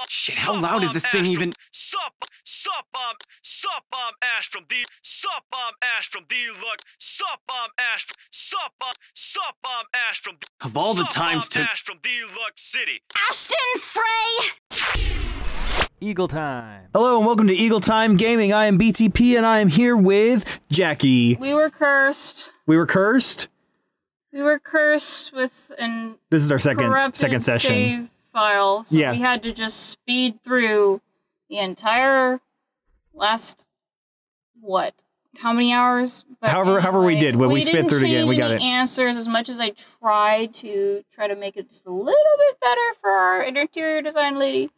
Shit, how loud is this thing even? Sup, Ash from the Ash from the look. Ash from the Of all the times to Ash from the look city. Ashton Frey! Eagle Time. Hello and welcome to Eagle Time Gaming. I am BTP and I am here with Jackie. We were cursed. We were cursed? We were cursed with an This is our second session. Save file, so Yeah. we had to just speed through the entire last, what? How many hours? But However we did, when we sped through it again, we got it. Answers as much as I tried to make it just a little bit better for our interior design lady.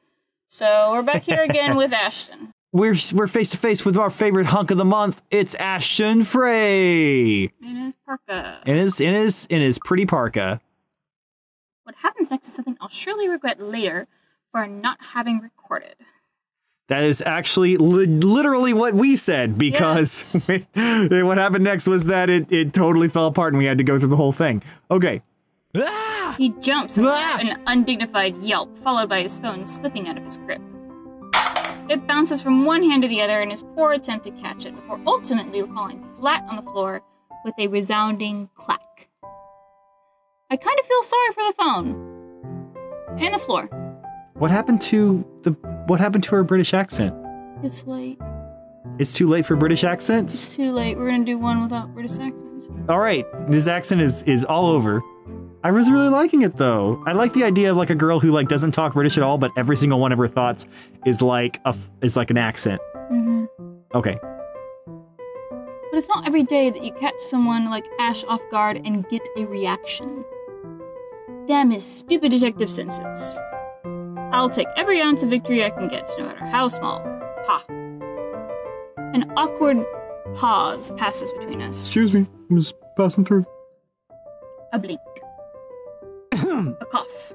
So we're back here again with Ashton. We're face to face with our favorite hunk of the month. It's Ashton Frey. In his parka. In his pretty parka. What happens next is something I'll surely regret later for not having recorded. That is actually literally what we said, because yes. What happened next was that it totally fell apart and we had to go through the whole thing. Okay. He jumps into an undignified yelp, followed by his phone slipping out of his grip. It bounces from one hand to the other in his poor attempt to catch it, before ultimately falling flat on the floor with a resounding clack. I kind of feel sorry for the phone. And the floor. What happened to her British accent? It's late. It's too late for British accents? It's too late. We're gonna do one without British accents. Alright, this accent is all over. I was really liking it though. I like the idea of like a girl who like doesn't talk British at all, but every single one of her thoughts is like an accent. Mm-hmm. Okay. But it's not every day that you catch someone like Ash off guard and get a reaction. Damn his stupid detective senses. I'll take every ounce of victory I can get, no matter how small. Ha. An awkward pause passes between us. Excuse me, I'm just passing through. A blink. A cough.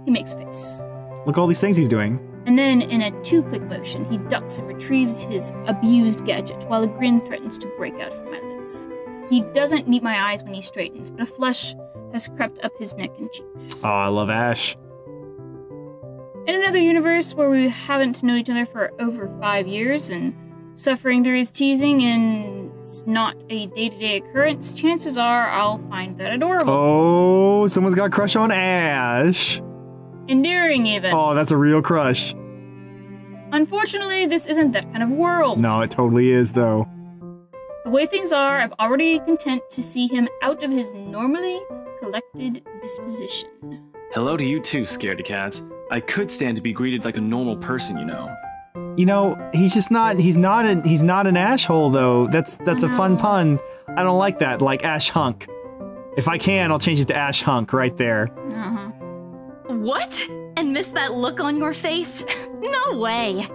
He makes a face. Look at all these things he's doing. And then, in a too-quick motion, he ducks and retrieves his abused gadget, while a grin threatens to break out from my lips. He doesn't meet my eyes when he straightens, but a flush has crept up his neck and cheeks. Oh, I love Ash. In another universe where we haven't known each other for over 5 years and suffering through his teasing and it's not a day-to-day occurrence, chances are I'll find that adorable. Oh, someone's got a crush on Ash. Endearing, even. Oh, that's a real crush. Unfortunately, this isn't that kind of world. No, it totally is, though. The way things are, I'm already content to see him out of his normally collected disposition. Hello to you too, scaredy cat. I could stand to be greeted like a normal person, you know. You know, he's not an Ash-hole though. That's a fun pun. I don't like that, like Ash-Hunk. If I can, I'll change it to Ash-Hunk right there. What? And miss that look on your face? No way.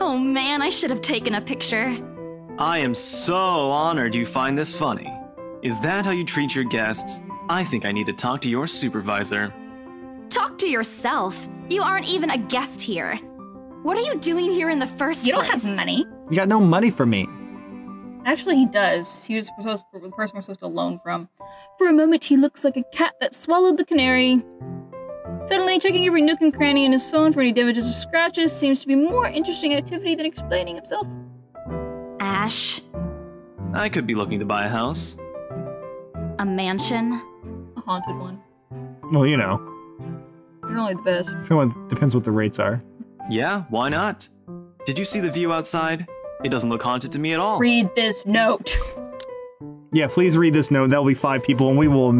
Oh man, I should have taken a picture. I am so honored you find this funny. Is that how you treat your guests? I think I need to talk to your supervisor. Talk to yourself. You aren't even a guest here. What are you doing here in the first place? You don't have money. You got no money for me. Actually, he does. He was the person we're supposed to loan from. For a moment, he looks like a cat that swallowed the canary. Suddenly, checking every nook and cranny in his phone for any damages or scratches seems to be more interesting activity than explaining himself. Ash. I could be looking to buy a house. A mansion. A haunted one. Well, you know. You're only the best. Depends what the rates are. Yeah, why not? Did you see the view outside? It doesn't look haunted to me at all. Read this note. Yeah, please read this note. That'll be 5 people, and we will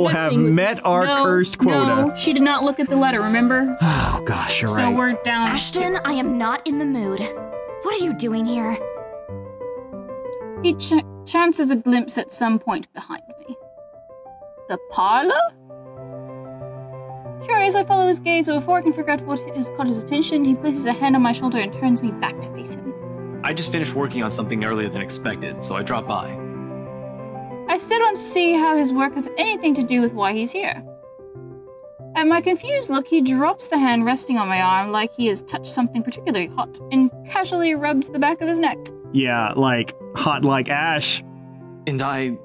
have met our cursed quota. No, she did not look at the letter, remember? Oh gosh, you're right. So we're down. Ashton, I am not in the mood. What are you doing here? He chances a glimpse at some point behind me. The parlor? Curious, I follow his gaze, but before I can figure out what has caught his attention, he places a hand on my shoulder and turns me back to face him. I just finished working on something earlier than expected, so I dropped by. I still don't see how his work has anything to do with why he's here. At my confused look, he drops the hand resting on my arm like he has touched something particularly hot and casually rubs the back of his neck. Yeah, like hot like Ash. And I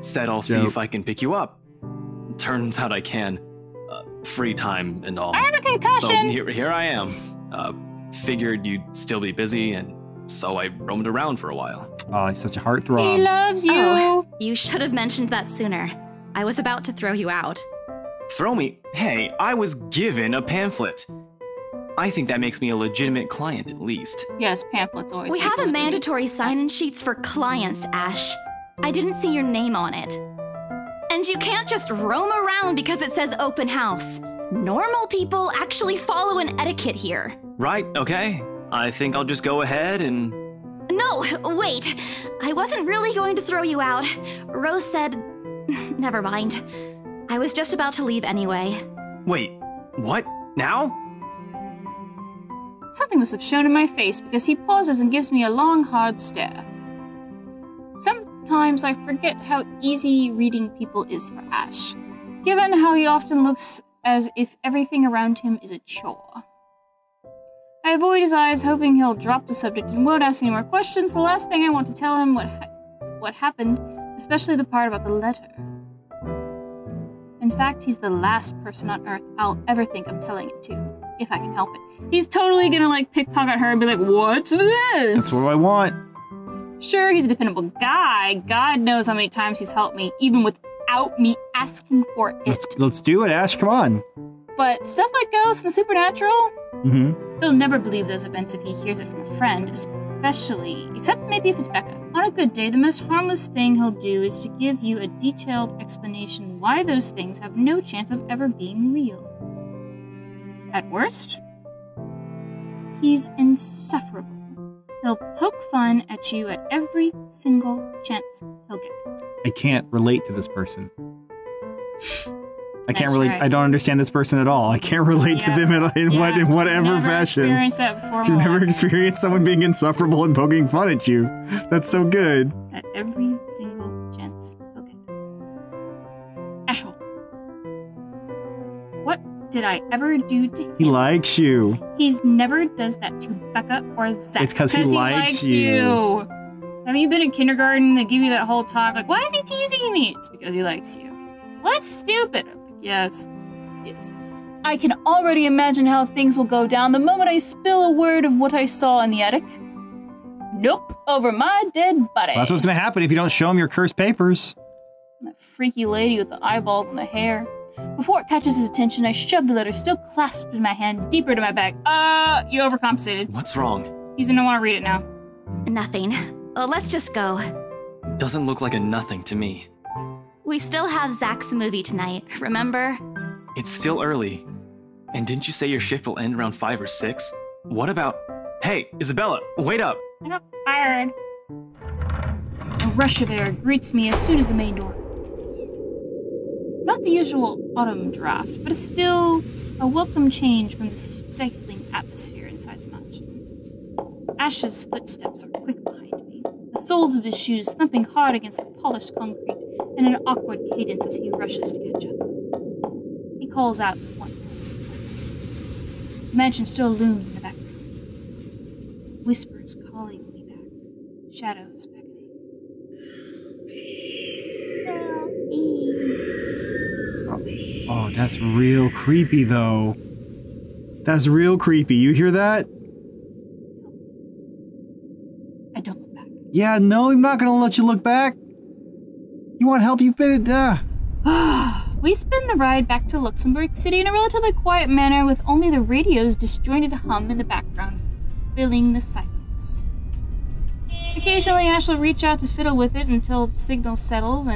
said I'll see if I can pick you up. Turns out I can. free time and all. I have a concussion! So here I am. Figured you'd still be busy, and so I roamed around for a while. Oh, he's such a heartthrob. He loves you! Oh, you should have mentioned that sooner. I was about to throw you out. Throw me? Hey, I was given a pamphlet. I think that makes me a legitimate client at least. Yes, pamphlets always. We have a mandatory sign-in sheets for clients, Ash. I didn't see your name on it. And you can't just roam around because it says open house. Normal people actually follow an etiquette here. Right, okay. I think I'll just go ahead and... No, wait. I wasn't really going to throw you out. Rose said... Never mind. I was just about to leave anyway. Wait, what? Now? Something must have shown in my face because he pauses and gives me a long, hard stare. Sometimes I forget how easy reading people is for Ash, given how he often looks as if everything around him is a chore. I avoid his eyes, hoping he'll drop the subject and won't ask any more questions. The last thing I want to tell him what happened, especially the part about the letter. In fact, he's the last person on Earth I'll ever think of telling it to, if I can help it. He's totally gonna, like, pickpocket her and be like, what's this? That's what I want. Sure, he's a dependable guy. God knows how many times he's helped me, even without me asking for it. Let's do it, Ash, come on. But stuff like ghosts and the supernatural, Mm-hmm. he'll never believe those events if he hears it from a friend, especially, except maybe if it's Becca. On a good day, the most harmless thing he'll do is to give you a detailed explanation why those things have no chance of ever being real. At worst, he's insufferable. He'll poke fun at you at every single chance he'll get. I can't relate to this person. I can't That's relate. right. I don't understand this person at all. I can't relate to them in whatever never fashion. Experienced that before. You've never experienced someone being insufferable and poking fun at you. That's so good. At every single chance he'll get. Ashel, what did I ever do to him? He likes you. He's never does that to Becca or Zach. It's 'cause he likes you. Have you been in kindergarten? They give you that whole talk like, why is he teasing me? It's because he likes you. Well, that's stupid. I'm like, yes. I can already imagine how things will go down the moment I spill a word of what I saw in the attic. Nope, over my dead body. Well, that's what's going to happen if you don't show him your cursed papers. That freaky lady with the eyeballs and the hair. Before it catches his attention, I shove the letter still clasped in my hand deeper into my bag. You overcompensated. What's wrong? He's gonna want to read it now. Nothing. Let's just go. Doesn't look like a nothing to me. We still have Zach's movie tonight, remember? It's still early. And didn't you say your shift will end around 5 or 6? What about... Hey, Isabella, wait up! I got fired. A rush of air greets me as soon as the main door opens. Not the usual autumn draft, but still a welcome change from the stifling atmosphere inside the mansion. Ash's footsteps are quick behind me, the soles of his shoes thumping hard against the polished concrete in an awkward cadence as he rushes to catch up. He calls out once. The mansion still looms in the background. Whispers calling me back. Shadows beckoning. Oh, that's real creepy, though. That's real creepy. You hear that? I don't look back. Yeah, no, I'm not gonna let you look back. You want help? You bit it. We spin the ride back to Luxembourg City in a relatively quiet manner with only the radio's disjointed hum in the background filling the silence. Occasionally Ash will reach out to fiddle with it until the signal settles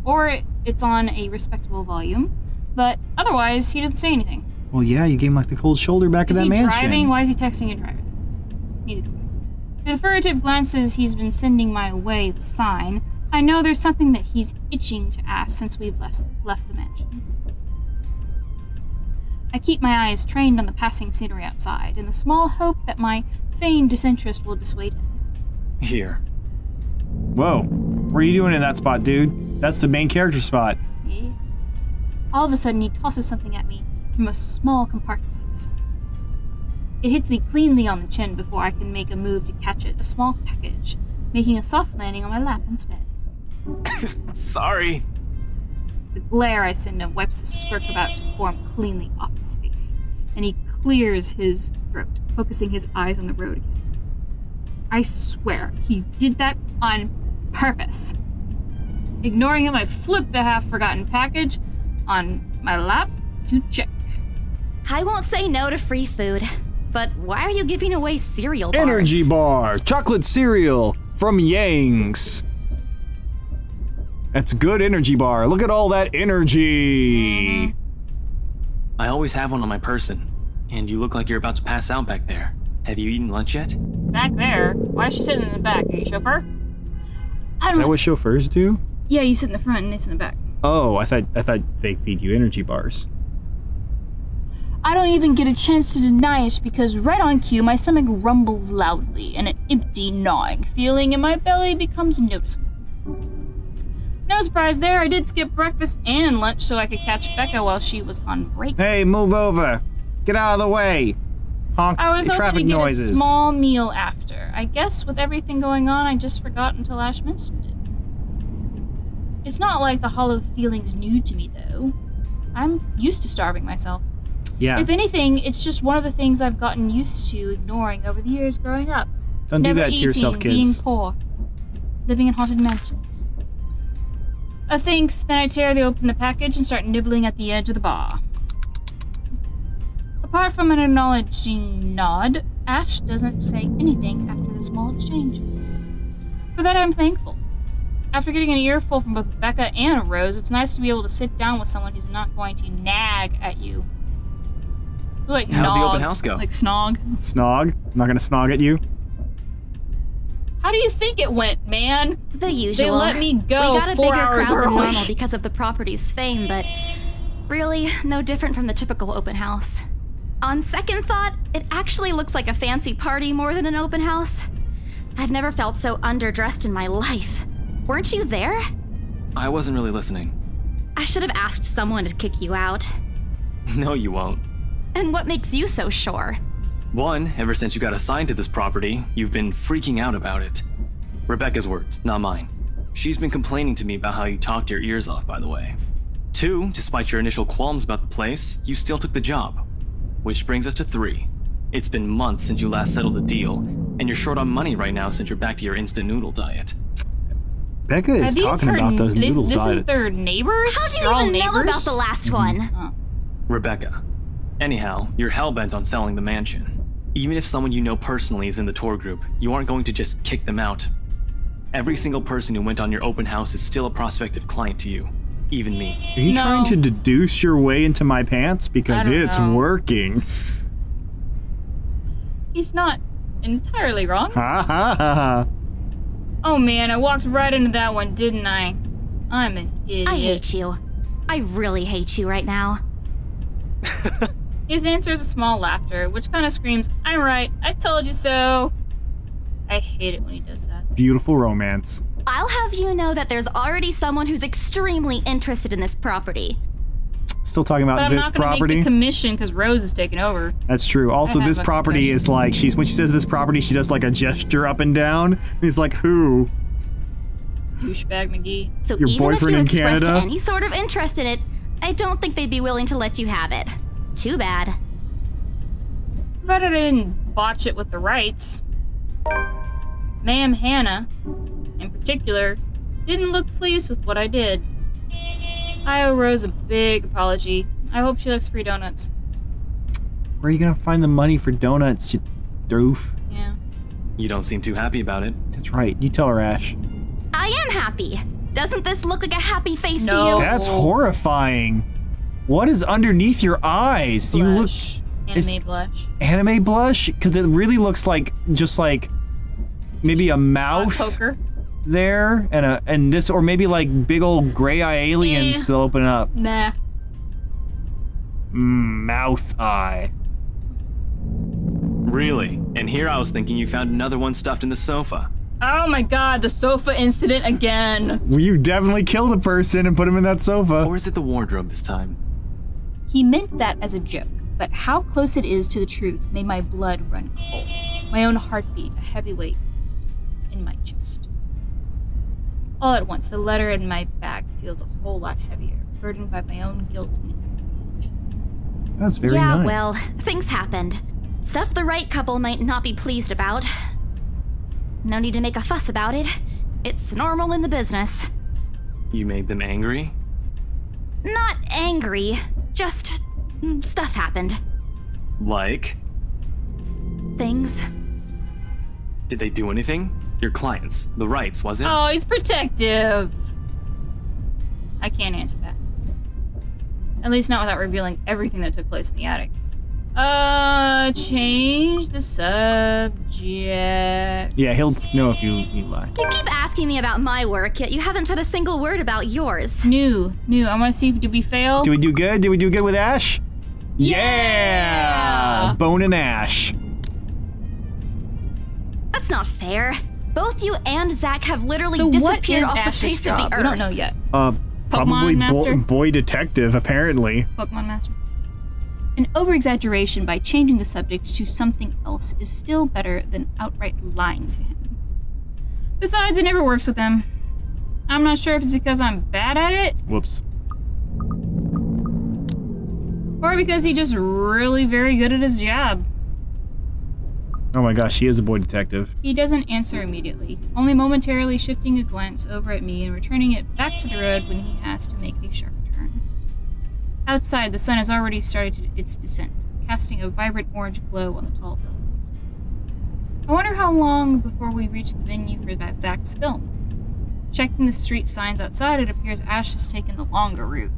or it's on a respectable volume, but otherwise he doesn't say anything. Well, yeah, you gave him like the cold shoulder back in that mansion. Is he driving? Why is he texting and driving? Neither do I. The furtive glances he's been sending my way is a sign. I know there's something that he's itching to ask since we've left the mansion. I keep my eyes trained on the passing scenery outside, in the small hope that my feigned disinterest will dissuade him. Here. Whoa. What are you doing in that spot, dude? That's the main character spot. Yeah. All of a sudden, he tosses something at me from a small compartment on his side. It hits me cleanly on the chin before I can make a move to catch it, a small package, making a soft landing on my lap instead. Sorry. The glare I send him wipes the smirk about to form cleanly off his face, and he clears his throat, focusing his eyes on the road again. I swear, he did that on purpose. Ignoring him, I flip the half-forgotten package on my lap to check. I won't say no to free food, but why are you giving away cereal bars? Energy bar, chocolate cereal from Yang's. That's good energy bar. Look at all that energy. I always have one on my person, and you look like you're about to pass out back there. Have you eaten lunch yet? Back there? Why is she sitting in the back? Are you chauffeur? Is that what chauffeurs do? Yeah, you sit in the front and they sit in the back. Oh, I thought they feed you energy bars. I don't even get a chance to deny it because right on cue, my stomach rumbles loudly and an empty gnawing feeling in my belly becomes noticeable. No surprise there, I did skip breakfast and lunch so I could catch Becca while she was on break. Hey, move over. Get out of the way. Honk I was hoping traffic to get noises. a small meal after. I guess with everything going on, I just forgot until Ash mentioned it. It's not like the hollow feeling's new to me, though. I'm used to starving myself. Yeah. If anything, it's just one of the things I've gotten used to ignoring over the years growing up. Don't do Never that to eating, yourself, kids. Being poor, living in haunted mansions. Thanks, then I tear open the package and start nibbling at the edge of the bar. Apart from an acknowledging nod, Ash doesn't say anything after the small exchange. For that, I'm thankful. After getting an earful from both Becca and Rose, it's nice to be able to sit down with someone who's not going to nag at you. Like How'd the open nog, house go? like snog. Snog? I'm not gonna snog at you. How do you think it went, man? The usual. They let me go We got a 4 bigger hours crowd than early. normal because of the property's fame, but really no different from the typical open house. On second thought, it actually looks like a fancy party more than an open house. I've never felt so underdressed in my life. Weren't you there? I wasn't really listening. I should have asked someone to kick you out. No, you won't. And what makes you so sure? One, ever since you got assigned to this property, you've been freaking out about it. Rebecca's words, not mine. She's been complaining to me about how you talked your ears off, by the way. Two, despite your initial qualms about the place, you still took the job. Which brings us to three. It's been months since you last settled a deal, and you're short on money right now since you're back to your instant noodle diet. Becca is talking about those noodle This diets. is their neighbors? How do They're you all even know neighbors? about the last one? Rebecca. Anyhow, you're hell-bent on selling the mansion. Even if someone you know personally is in the tour group, you aren't going to just kick them out. Every single person who went on your open house is still a prospective client to you. Even me. Are you No. trying to deduce your way into my pants? Because I don't it's know. working. He's not entirely wrong. Ha ha ha ha. Oh man, I walked right into that one, didn't I? I'm an idiot. I hate you. I really hate you right now. His answer is a small laughter, which kind of screams, I'm right, I told you so. I hate it when he does that. Beautiful romance. I'll have you know that there's already someone who's extremely interested in this property. Still talking But about I'm this not going to make property. the commission because Rose is taking over. That's true. Also, I have this a property confession. is like, when she says this property, she does like a gesture up and down. He's like, who? Douchebag McGee. So Your even if boyfriend you in expressed Canada? any sort of interest in it, I don't think they'd be willing to let you have it. Too bad. Provided I didn't botch it with the rights. Ma'am Hannah, in particular, didn't look pleased with what I did. I owe Rose a big apology. I hope she likes free donuts. Where are you gonna find the money for donuts, you doof? Yeah. You don't seem too happy about it. That's right. You tell her, Ash. I am happy. Doesn't this look like a happy face No. to you? That's horrifying. What is underneath your eyes? You look Blush. Anime blush. anime blush? Because it really looks like just like maybe a mouth Poker. there, and this, or maybe like big old gray eye aliens to open up. Nah. Mouth eye. Really? And here I was thinking you found another one stuffed in the sofa. Oh my god, the sofa incident again. Well, you definitely killed a person and put him in that sofa. Or is it the wardrobe this time? He meant that as a joke, but how close it is to the truth made my blood run cold. My own heartbeat a heavy weight in my chest. All at once, the letter in my bag feels a whole lot heavier. burdened by my own guilt and outrage. That's very yeah, nice. well, things happened. Stuff the right couple might not be pleased about. No need to make a fuss about it. It's normal in the business. You made them angry? Not angry, just stuff happened. Like? Things. Did they do anything? Your clients, the rights, was it? Oh, he's protective. I can't answer that. At least not without revealing everything that took place in the attic. Change the subject. Yeah, he'll know if you lie. You keep asking me about my work, yet you haven't said a single word about yours. New. I want to see if we fail. Did we do good? Did we do good with Ash? Yeah! Bone and Ash. That's not fair. Both you and Zach have literally So what disappeared is off Ash's the face job? of the earth. We don't know yet. Probably Master? boy detective, apparently. Pokemon Master. An over-exaggeration by changing the subject to something else is still better than outright lying to him. Besides, it never works with him. I'm not sure if it's because I'm bad at it, Whoops. or because he's just really very good at his job. Oh my gosh, she is a boy detective. He doesn't answer immediately, only momentarily shifting a glance over at me and returning it back to the road when he has to make a sharp turn. Outside, the sun has already started its descent, casting a vibrant orange glow on the tall buildings. I wonder how long before we reach the venue for that Zach's film. Checking the street signs outside, it appears Ash has taken the longer route.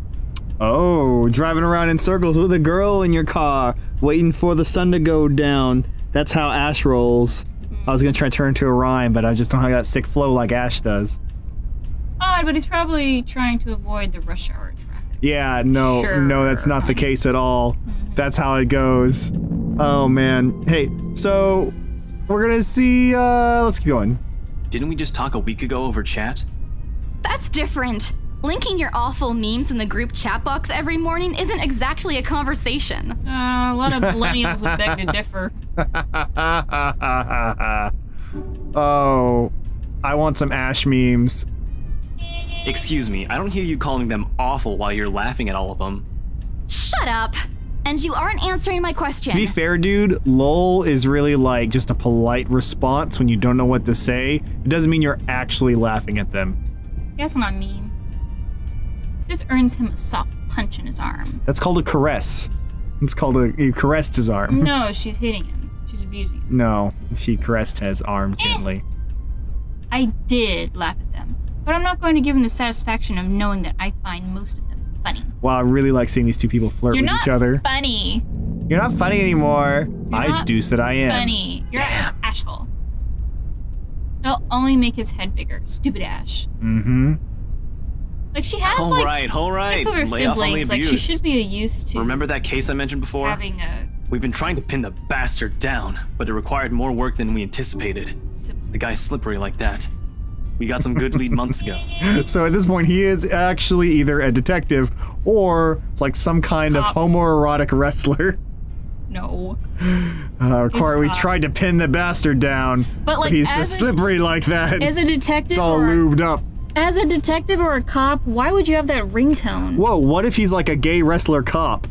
Oh, driving around in circles with a girl in your car, waiting for the sun to go down. That's how Ash rolls. I was gonna try to turn into a rhyme, but I just don't have that sick flow like Ash does. Odd, but he's probably trying to avoid the rush hour traffic. Yeah, no, no, that's not the case at all. That's how it goes. Oh man. Hey, so we're gonna see. Let's keep going. Didn't we just talk a week ago over chat? That's different. Linking your awful memes in the group chat box every morning isn't exactly a conversation. A lot of millennials would beg to differ. Oh, I want some Ash memes. Excuse me, I don't hear you calling them awful while you're laughing at all of them. Shut up! And you aren't answering my question. To be fair, dude, lol is really like just a polite response when you don't know what to say. It doesn't mean you're actually laughing at them. That's not mean. This earns him a soft punch in his arm. That's called a caress. It's called you caressed his arm. No, she's hitting him. She's abusing him. No, she caressed his arm gently. I did laugh at them, but I'm not going to give him the satisfaction of knowing that I find most of them funny. Wow, I really like seeing these two people flirt with each other. You're not funny. You're not funny anymore. You're I not deduce that I am. Funny. You're an asshole. It'll only make his head bigger. Stupid Ash. Mm-hmm. Like, she has, All right. 6 other Lay off on the siblings. Like, she abuse. should be used to Remember that case I mentioned before? having a We've been trying to pin the bastard down, but it required more work than we anticipated. sibling. The guy's slippery like that. We got some good lead months ago. So at this point, he is actually either a detective or like some kind of Cop. homoerotic wrestler. No. Corey, we cop. tried to pin the bastard down, But, like, he's as just a- slippery like that. As a detective It's all or lubed up. as a detective or a cop, why would you have that ringtone? Whoa, what if he's like a gay wrestler cop?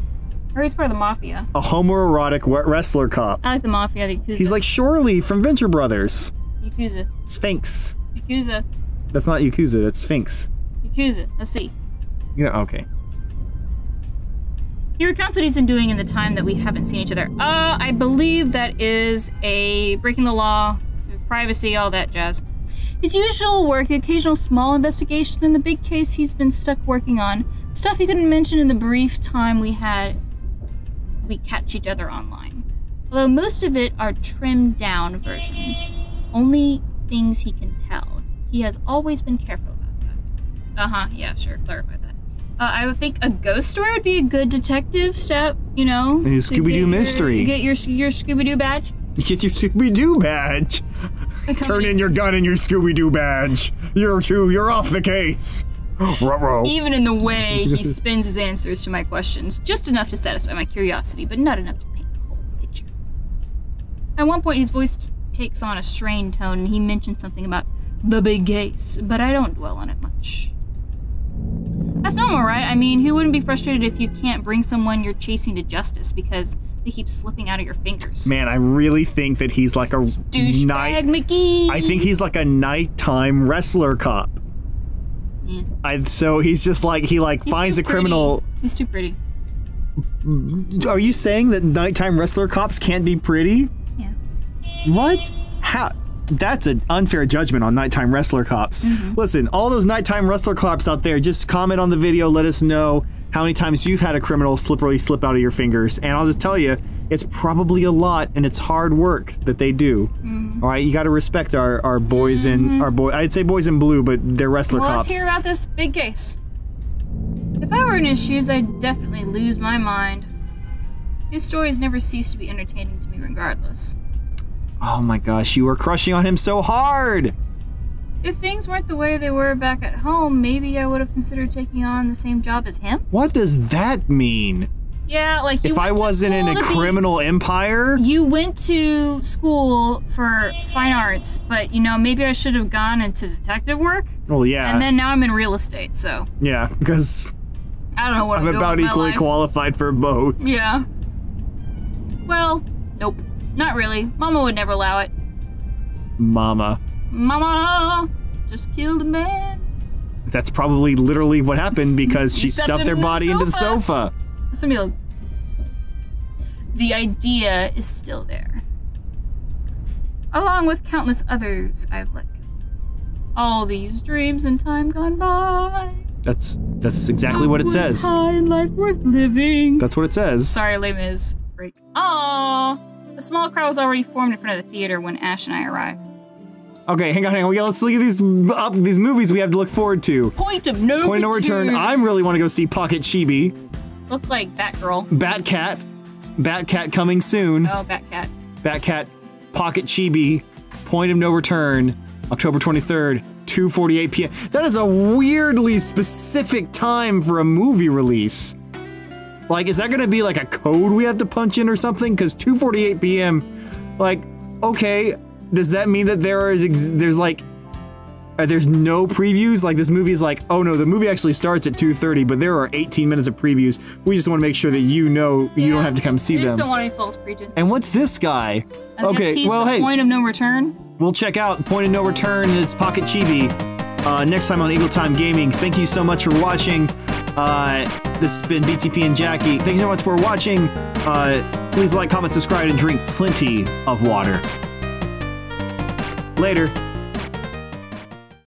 Or he's part of the mafia. A homoerotic wrestler cop. I like the mafia, the Yakuza. He's like Shorley from Venture Brothers. Yakuza. Sphinx. Yakuza. That's not Yakuza, that's Sphinx. Yakuza. Let's see. You know, okay. He recounts what he's been doing in the time that we haven't seen each other. I believe that is a breaking the law, privacy, all that jazz. His usual work, the occasional small investigation, and the big case he's been stuck working on. Stuff he couldn't mention in the brief time we catch each other online. Although most of it are trimmed down versions. Only things he can tell. He has always been careful about that. Yeah, sure, clarify that. I would think a ghost story would be a good detective step, you know? A Scooby-Doo mystery. You get your Scooby-Doo badge. You get your Scooby-Doo badge. Turn in your gun and your Scooby-Doo badge. You're off the case. Ruh-roh. Even in the way he spins his answers to my questions, just enough to satisfy my curiosity, but not enough to paint the whole picture. At one point, his voice takes on a strained tone, and he mentions something about the big case, but I don't dwell on it much. I That's normal, right? I mean, who wouldn't be frustrated if you can't bring someone you're chasing to justice because they keep slipping out of your fingers? Man, I really think that he's like a Douchebag Mickey. I think he's like a nighttime wrestler cop. Yeah. So he's just like, he like finds a criminal. He's too pretty. Are you saying that nighttime wrestler cops can't be pretty? Yeah. What? How? That's an unfair judgment on nighttime wrestler cops. Listen, all those nighttime wrestler cops out there, just comment on the video, let us know how many times you've had a criminal slip out of your fingers. And I'll just tell you, it's probably a lot, and it's hard work that they do. All right, you got to respect our boys in I'd say boys in blue, but they're wrestler cops. Let's hear about this big case. If I were in his shoes, I'd definitely lose my mind. His stories never cease to be entertaining to me regardless. Oh my gosh, you were crushing on him so hard! If things weren't the way they were back at home, maybe I would have considered taking on the same job as him? What does that mean? Yeah, like if I wasn't in a criminal empire? You went to school for fine arts, but, you know, maybe I should have gone into detective work? Well, yeah. And then now I'm in real estate, so... Yeah, because... I don't know what I'm doing about with my equally life. qualified for both. Yeah. Well, nope. Not really. Mama would never allow it. Mama just killed a man. That's probably literally what happened because she stuffed their body into the sofa. The idea is still there. Along with countless others I've let go. All these dreams in time gone by. That's exactly what it says. High and life worth living. That's what it says. Sorry, Les Mis break. Aww. A small crowd was already formed in front of the theater when Ash and I arrived. Okay, hang on. Let's look at these movies we have to look forward to. Point of no return. I really want to go see Pocket Chibi. Look like Batgirl. Batcat coming soon. Oh, Batcat. Batcat, Pocket Chibi, Point of No Return, October 23rd, 2:48 p.m. That is a weirdly specific time for a movie release. Like, is that gonna be like a code we have to punch in or something? Because 2:48 p.m., like, okay, does that mean that there's no previews? Like, this movie's like, oh no, the movie actually starts at 2:30, but there are 18 minutes of previews. We just want to make sure that you know you don't have to come see them. I just don't want any false pretenses. And what's this guy? I guess he's the Point of No Return. We'll check out Point of No Return. It's Pocket Chibi. Next time on Eagle Time Gaming. Thank you so much for watching. This has been BTP and Jackie. Thank you so much for watching. Please like, comment, subscribe, and drink plenty of water. Later.